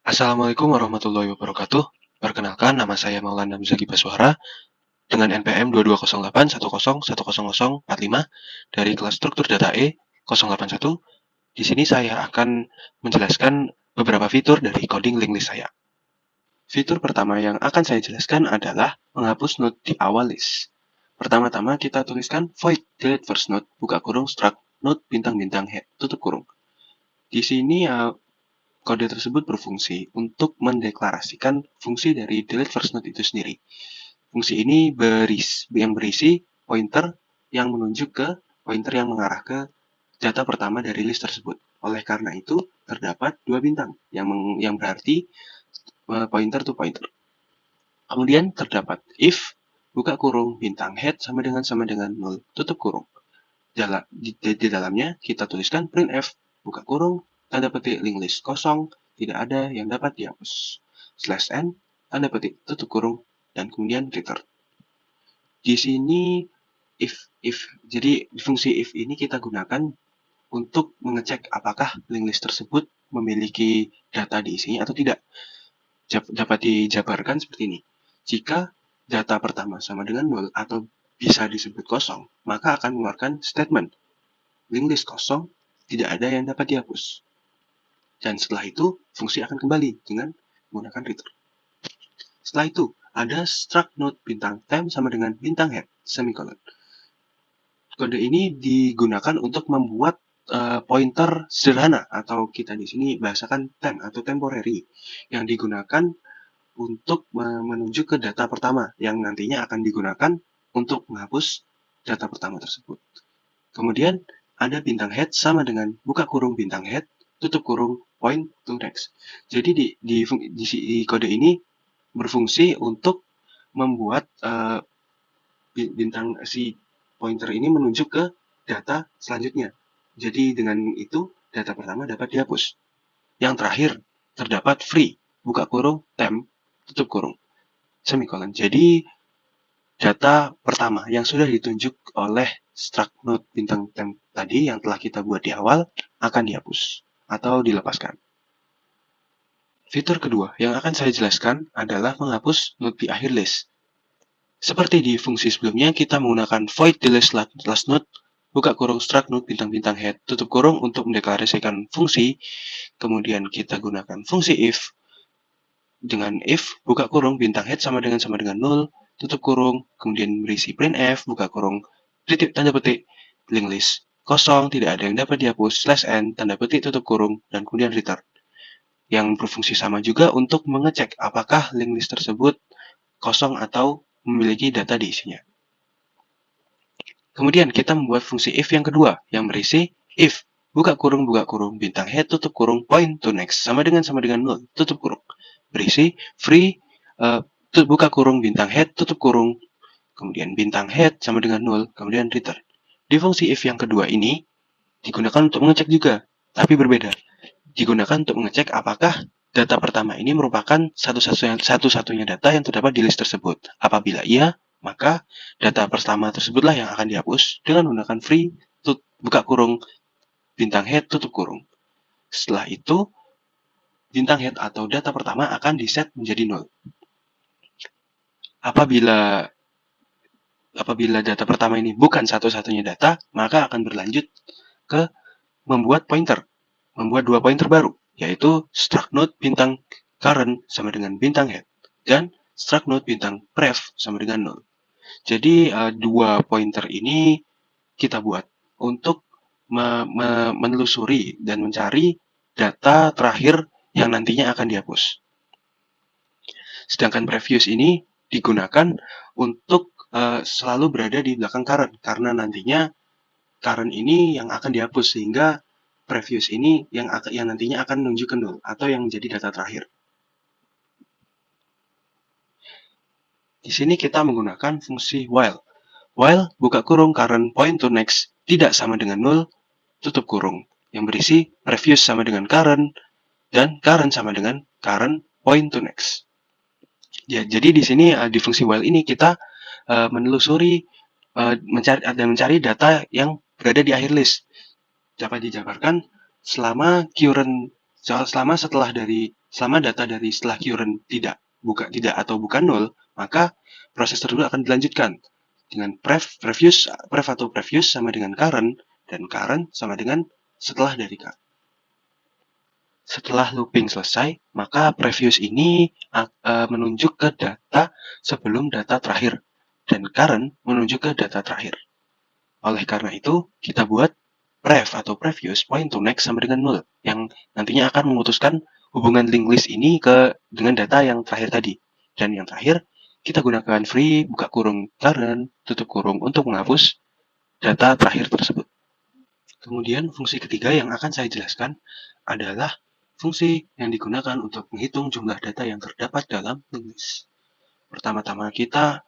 Assalamualaikum warahmatullahi wabarakatuh. Perkenalkan, nama saya Maulana Muzaki Baswara dengan NPM 220810101045 dari kelas struktur data E081. Di sini saya akan menjelaskan beberapa fitur dari coding linked list saya. Fitur pertama yang akan saya jelaskan adalah menghapus node di awal list. Pertama-tama kita tuliskan void delete first node, buka kurung struct node bintang-bintang head, tutup kurung. Di sini kode tersebut berfungsi untuk mendeklarasikan fungsi dari delete first node itu sendiri. Fungsi ini berisi pointer yang menunjuk ke pointer yang mengarah ke data pertama dari list tersebut. Oleh karena itu, terdapat dua bintang yang berarti pointer to pointer. Kemudian terdapat if buka kurung bintang head sama dengan 0, tutup kurung. Di dalamnya kita tuliskan printf buka kurung tanda petik linked list kosong, tidak ada yang dapat dihapus. /n tanda petik tutup kurung dan kemudian return. Di sini jadi fungsi if ini kita gunakan untuk mengecek apakah linked list tersebut memiliki data di isinya atau tidak. Dapat dijabarkan seperti ini. Jika data pertama sama dengan 0 atau bisa disebut kosong, maka akan mengeluarkan statement linked list kosong, tidak ada yang dapat dihapus. Dan setelah itu, fungsi akan kembali dengan menggunakan return. Setelah itu, ada struct node bintang temp sama dengan bintang head, semicolon. Kode ini digunakan untuk membuat pointer sederhana, atau kita di sini bahasakan temp atau temporary, yang digunakan untuk menuju ke data pertama, yang nantinya akan digunakan untuk menghapus data pertama tersebut. Kemudian, ada bintang head sama dengan buka kurung bintang head, tutup kurung point to next. Jadi di kode ini berfungsi untuk membuat bintang si pointer ini menunjuk ke data selanjutnya. Jadi dengan itu data pertama dapat dihapus. Yang terakhir terdapat free buka kurung temp tutup kurung semicolon. Jadi data pertama yang sudah ditunjuk oleh struct node bintang temp tadi yang telah kita buat di awal akan dihapus atau dilepaskan. Fitur kedua yang akan saya jelaskan adalah menghapus node di akhir list. Seperti di fungsi sebelumnya, kita menggunakan void delete last node, buka kurung struct node bintang-bintang head, tutup kurung untuk mendeklarasikan fungsi. Kemudian kita gunakan fungsi if dengan if buka kurung bintang head sama dengan 0, tutup kurung, kemudian berisi printf buka kurung tanda petik linked list kosong, tidak ada yang dapat dihapus, /n tanda petik tutup kurung, dan kemudian return. Yang berfungsi sama juga untuk mengecek apakah linked list tersebut kosong atau memiliki data di isinya. Kemudian kita membuat fungsi if yang kedua yang berisi if buka kurung bintang head tutup kurung point to next sama dengan 0, tutup kurung. Berisi free buka kurung bintang head tutup kurung, kemudian bintang head sama dengan 0, kemudian return. Di fungsi if yang kedua ini digunakan untuk mengecek juga, tapi berbeda. Digunakan untuk mengecek apakah data pertama ini merupakan satu-satunya data yang terdapat di list tersebut. Apabila iya, maka data pertama tersebutlah yang akan dihapus dengan menggunakan free buka kurung bintang head tutup kurung. Setelah itu, bintang head atau data pertama akan diset menjadi 0. Apabila data pertama ini bukan satu-satunya data, maka akan berlanjut ke membuat dua pointer baru, yaitu struct node bintang current sama dengan bintang head dan struct node bintang pref sama dengan 0. Jadi dua pointer ini kita buat untuk menelusuri dan mencari data terakhir yang nantinya akan dihapus. Sedangkan previous ini digunakan untuk selalu berada di belakang current, karena nantinya current ini yang akan dihapus, sehingga previous ini yang nantinya akan menunjukkan 0 atau yang menjadi data terakhir. Di sini kita menggunakan fungsi while. While buka kurung current point to next tidak sama dengan 0, tutup kurung, yang berisi previous sama dengan current dan current sama dengan current point to next. Ya, jadi di sini di fungsi while ini kita menelusuri mencari data yang berada di akhir list. Dapat dijabarkan selama current selama data dari setelah current tidak atau bukan nol, maka proses tersebut akan dilanjutkan dengan previous atau previous sama dengan current, dan current sama dengan setelah dari current. Setelah looping selesai, maka previous ini menunjuk ke data sebelum data terakhir, dan current menunjuk ke data terakhir. Oleh karena itu, kita buat atau previous point to next sama dengan null, yang nantinya akan memutuskan hubungan linked list ini dengan data yang terakhir tadi. Dan yang terakhir, kita gunakan free, buka kurung current, tutup kurung untuk menghapus data terakhir tersebut. Kemudian fungsi ketiga yang akan saya jelaskan adalah fungsi yang digunakan untuk menghitung jumlah data yang terdapat dalam linked list. Pertama-tama kita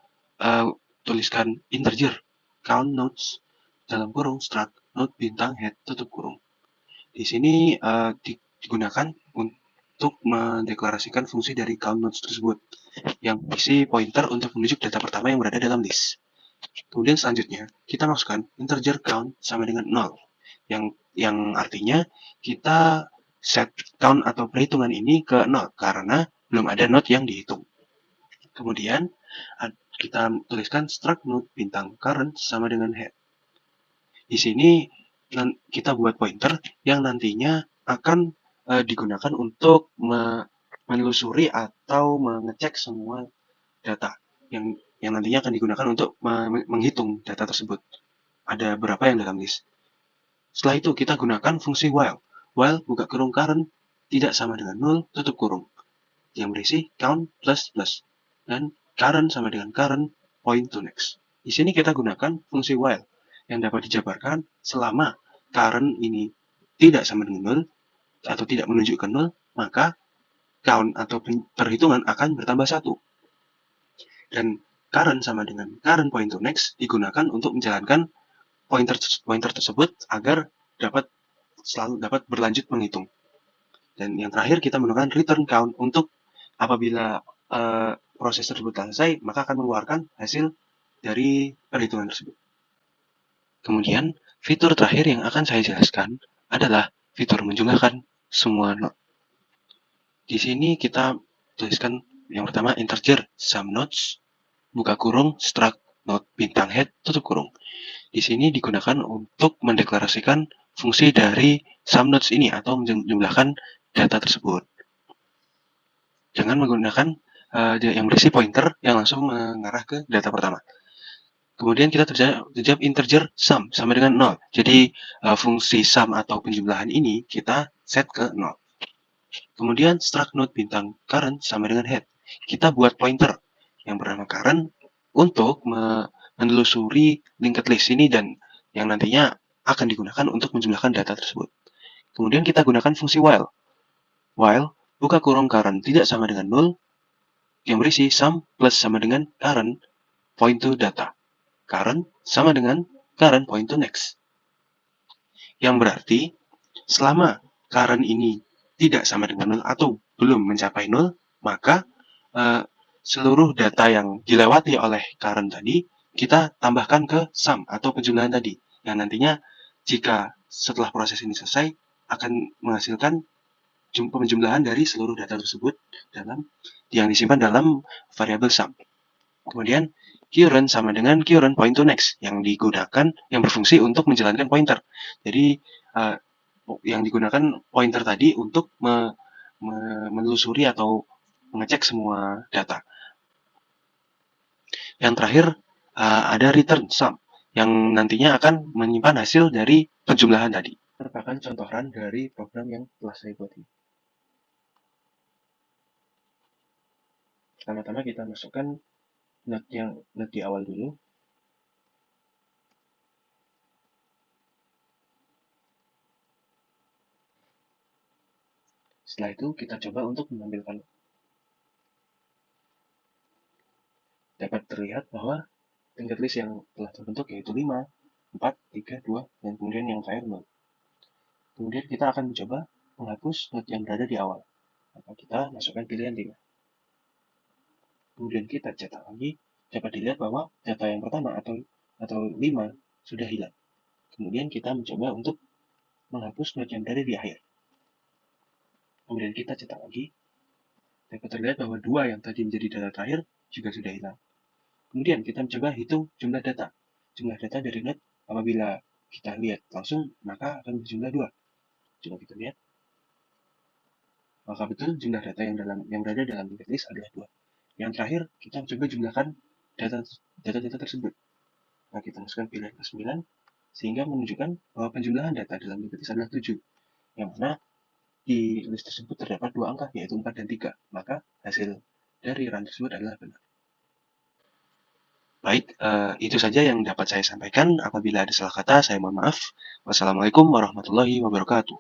tuliskan integer count nodes dalam kurung struct node bintang head tutup kurung. Di sini digunakan untuk mendeklarasikan fungsi dari count nodes tersebut yang berisi pointer untuk menunjuk data pertama yang berada dalam list. Kemudian selanjutnya kita masukkan integer count sama dengan 0 yang artinya kita set count atau perhitungan ini ke 0 karena belum ada node yang dihitung. Kemudian kita tuliskan struct node bintang current sama dengan head. Di sini kita buat pointer yang nantinya akan digunakan untuk menelusuri atau mengecek semua data yang nantinya akan digunakan untuk menghitung data tersebut. Ada berapa yang dalam list. Setelah itu kita gunakan fungsi while. While buka kurung current tidak sama dengan 0 tutup kurung yang berisi count plus plus, dan current sama dengan current point to next. Di sini kita gunakan fungsi while yang dapat dijabarkan selama current ini tidak sama dengan 0 atau tidak menunjukkan 0, maka count atau perhitungan akan bertambah 1. Dan current sama dengan current point to next digunakan untuk menjalankan pointer tersebut agar selalu dapat berlanjut menghitung. Dan yang terakhir kita menggunakan return count untuk apabila proses tersebut selesai, maka akan mengeluarkan hasil dari perhitungan tersebut. Kemudian, fitur terakhir yang akan saya jelaskan adalah fitur menjumlahkan semua node. Di sini kita tuliskan yang pertama integer sum nodes, buka kurung struct node bintang head tutup kurung. Di sini digunakan untuk mendeklarasikan fungsi dari sum nodes ini atau menjumlahkan data tersebut. Jangan menggunakan yang berisi pointer yang langsung mengarah ke data pertama. Kemudian kita terjawab integer sum sama dengan 0. Jadi fungsi sum atau penjumlahan ini kita set ke 0. Kemudian struct node bintang current sama dengan head. Kita buat pointer yang bernama current untuk menelusuri linked list ini dan yang nantinya akan digunakan untuk menjumlahkan data tersebut. Kemudian kita gunakan fungsi while. While buka kurung current tidak sama dengan 0 yang berisi sum plus sama dengan current point to data. Current sama dengan current point to next. Yang berarti selama current ini tidak sama dengan 0 atau belum mencapai 0, maka seluruh data yang dilewati oleh current tadi kita tambahkan ke sum atau penjumlahan tadi, yang nantinya jika setelah proses ini selesai akan menghasilkan penjumlahan dari seluruh data tersebut yang disimpan dalam variabel sum. Kemudian current sama dengan current point to next yang berfungsi untuk menjalankan pointer. Jadi yang digunakan pointer tadi untuk menelusuri atau mengecek semua data. Yang terakhir ada return sum yang nantinya akan menyimpan hasil dari penjumlahan tadi. Merupakan contoh run dari program yang telah saya buat ini. Pertama-tama kita masukkan node di awal dulu. Setelah itu kita coba untuk menampilkan. Dapat terlihat bahwa linked list yang telah terbentuk yaitu 5, 4, 3, 2, dan kemudian yang terakhir 0. Kemudian kita akan mencoba menghapus node yang berada di awal. Maka kita masukkan pilihan 5. Kemudian kita cetak lagi, dapat dilihat bahwa data yang pertama atau 5 sudah hilang. Kemudian kita mencoba untuk menghapus node yang berada di akhir. Kemudian kita cetak lagi, dapat terlihat bahwa 2 yang tadi menjadi data terakhir juga sudah hilang. Kemudian kita mencoba hitung jumlah data. Jumlah data dari net apabila kita lihat langsung maka akan berjumlah 2. Coba kita lihat. Maka betul jumlah data yang berada dalam linked list adalah 2. Yang terakhir kita coba jumlahkan data tersebut. Nah, kita masukkan pilihan ke-9 sehingga menunjukkan bahwa penjumlahan data dalam linked list adalah 7. Yang mana di list tersebut terdapat 2 angka yaitu 4 dan 3. Maka hasil dari run tersebut adalah benar. Baik, itu saja yang dapat saya sampaikan. Apabila ada salah kata, saya mohon maaf. Wassalamualaikum warahmatullahi wabarakatuh.